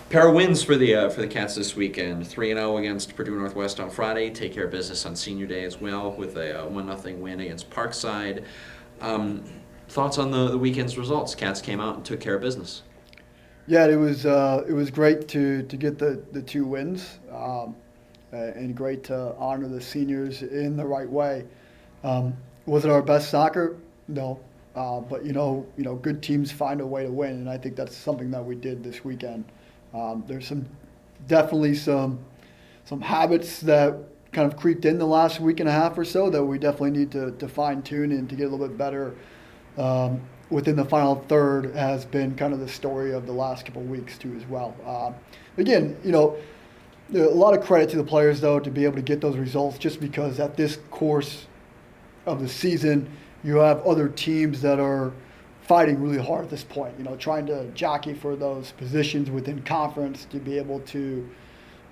Pair of wins for the Cats this weekend. 3-0 against Purdue Northwest on Friday. Take care of business on Senior Day as well with a 1-0 win against Parkside. Thoughts on the weekend's results? Cats came out and took care of business. Yeah, it was great to get the two wins, and great to honor the seniors in the right way. Was it our best soccer? No, but good teams find a way to win, and I think that's something that we did this weekend. There's definitely some habits that kind of creeped in the last week and a half or so that we definitely need to fine tune and to get a little bit better. Within the final third has been kind of the story of the last couple of weeks too as well. Again, a lot of credit to the players though to be able to get those results just because at this course of the season you have other teams that are fighting really hard at this point, trying to jockey for those positions within conference to be able to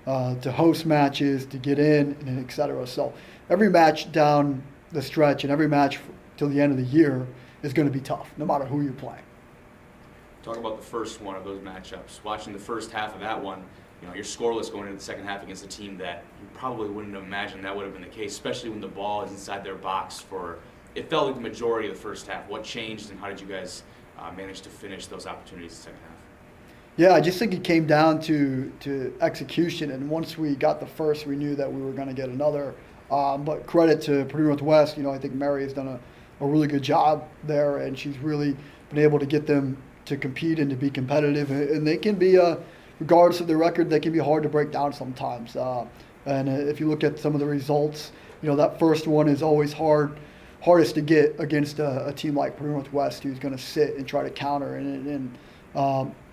host matches, to get in, and et cetera. So every match down the stretch and every match till the end of the year is going to be tough, no matter who you're playing. Talk about the first one of those matchups. Watching the first half of that one, you're scoreless going into the second half against a team that you probably wouldn't have imagined that would have been the case, especially when the ball is inside their box for, it felt like the majority of the first half. What changed and how did you guys manage to finish those opportunities in the second half? Yeah, I just think it came down to execution, and once we got the first, we knew that we were going to get another. But credit to Purdue Northwest, I think Mary has done a really good job there, and she's really been able to get them to compete and to be competitive. And they can be, regardless of the record, they can be hard to break down sometimes. And if you look at some of the results, that first one is always hardest to get against a team like Purdue Northwest, who's going to sit and try to counter. And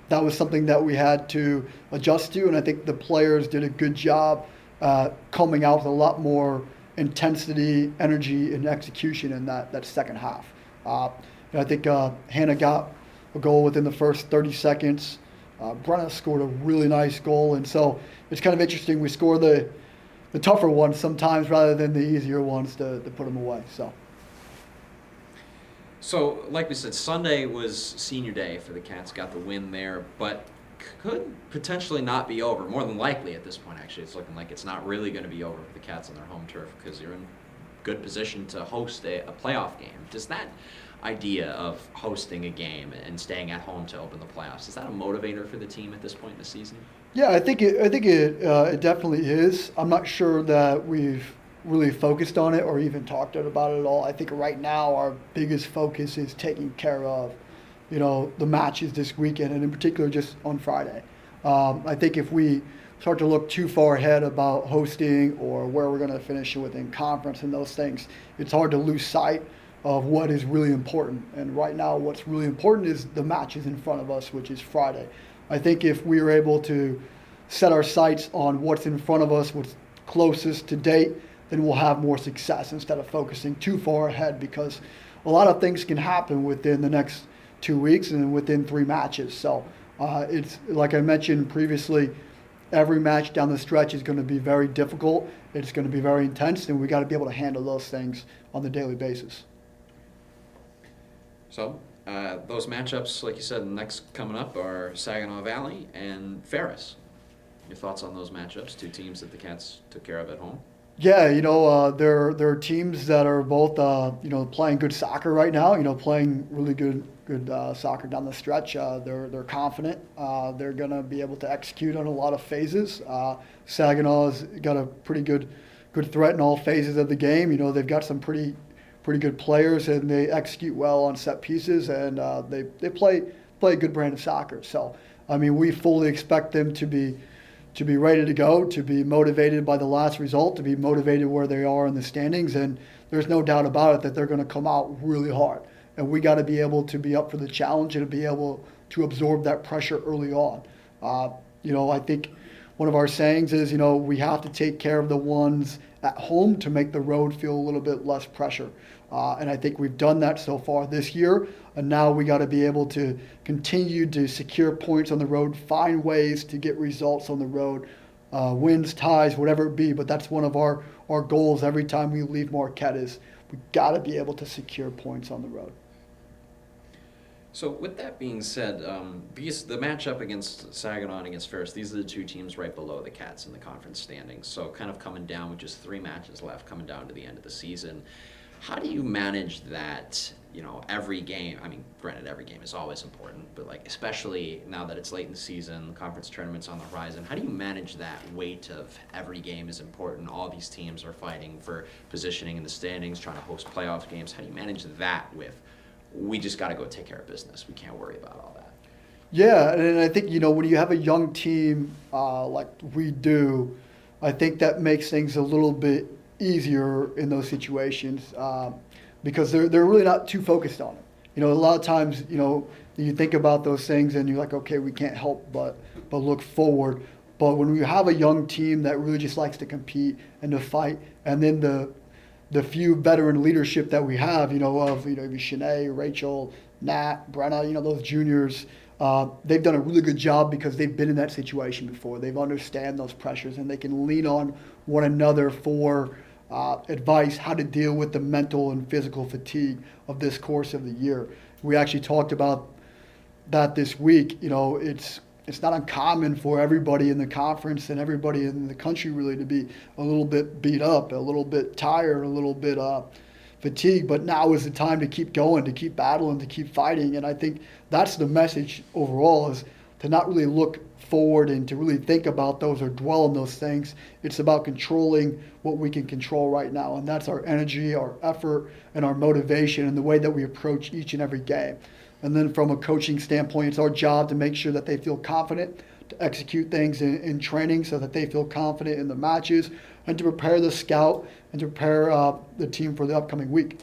that was something that we had to adjust to, and I think the players did a good job coming out with a lot more intensity, energy, and execution in that second half. I think Hannah got a goal within the first 30 seconds. Brenna scored a really nice goal, and so it's kind of interesting. We score the tougher ones sometimes rather than the easier ones to put them away. So, like we said, Sunday was Senior Day for the Cats. Got the win there, but could potentially not be over. More than likely at this point, actually, it's looking like it's not really going to be over for the Cats on their home turf because you're in good position to host a playoff game. Does that idea of hosting a game and staying at home to open the playoffs, is that a motivator for the team at this point in the season? Yeah, I think it definitely is. I'm not sure that we've really focused on it or even talked about it at all. I think right now our biggest focus is taking care of the matches this weekend, and in particular just on Friday. I think if we start to look too far ahead about hosting or where we're going to finish within conference and those things, it's hard to lose sight of what is really important. And right now what's really important is the matches in front of us, which is Friday. I think if we are able to set our sights on what's in front of us, what's closest to date, then we'll have more success instead of focusing too far ahead, because a lot of things can happen within the next 2 weeks and within 3 matches. So it's like I mentioned previously, every match down the stretch is going to be very difficult. It's going to be very intense, and we got to be able to handle those things on the daily basis. So those matchups, like you said, next coming up are Saginaw Valley and Ferris. Your thoughts on those matchups? Two teams that the Cats took care of at home. Yeah, there are teams that are both playing good soccer right now. Playing really good soccer down the stretch. They're confident. They're gonna be able to execute on a lot of phases. Saginaw's got a pretty good threat in all phases of the game. They've got some pretty good players, and they execute well on set pieces, and they play a good brand of soccer. So we fully expect them to be ready to go, to be motivated by the last result, to be motivated where they are in the standings. And there's no doubt about it that they're going to come out really hard. And we got to be able to be up for the challenge and to be able to absorb that pressure early on. I think one of our sayings is, we have to take care of the ones at home to make the road feel a little bit less pressure. And I think we've done that so far this year. And now we got to be able to continue to secure points on the road, find ways to get results on the road, wins, ties, whatever it be. But that's one of our goals every time we leave Marquette is we got to be able to secure points on the road. So with that being said, because the matchup against Saginaw and against Ferris, these are the two teams right below the Cats in the conference standings. So kind of coming down with just 3 matches left, coming down to the end of the season. How do you manage that, every game? I mean, granted, every game is always important, but like especially now that it's late in the season, the conference tournament's on the horizon. How do you manage that weight of every game is important? All these teams are fighting for positioning in the standings, trying to host playoff games. How do you manage that with, we just got to go take care of business. We can't worry about all that. Yeah, and I think, when you have a young team like we do, I think that makes things a little bit easier in those situations because they're really not too focused on it. A lot of times, you think about those things and you're like, okay, we can't help but look forward. But when you have a young team that really just likes to compete and to fight, and then the few veteran leadership that we have, of Shanae, Rachel, Nat, Brenna, those juniors, they've done a really good job because they've been in that situation before. They've understand those pressures and they can lean on one another for advice how to deal with the mental and physical fatigue of this course of the year. We actually talked about that this week. It's not uncommon for everybody in the conference and everybody in the country really to be a little bit beat up, a little bit tired, a little bit fatigued. But now is the time to keep going, to keep battling, to keep fighting. And I think that's the message overall, is to not really look forward and to really think about those or dwell on those things. It's about controlling what we can control right now, and that's our energy, our effort, and our motivation, and the way that we approach each and every game. And then from a coaching standpoint, it's our job to make sure that they feel confident to execute things in training so that they feel confident in the matches, and to prepare the scout and to prepare the team for the upcoming week.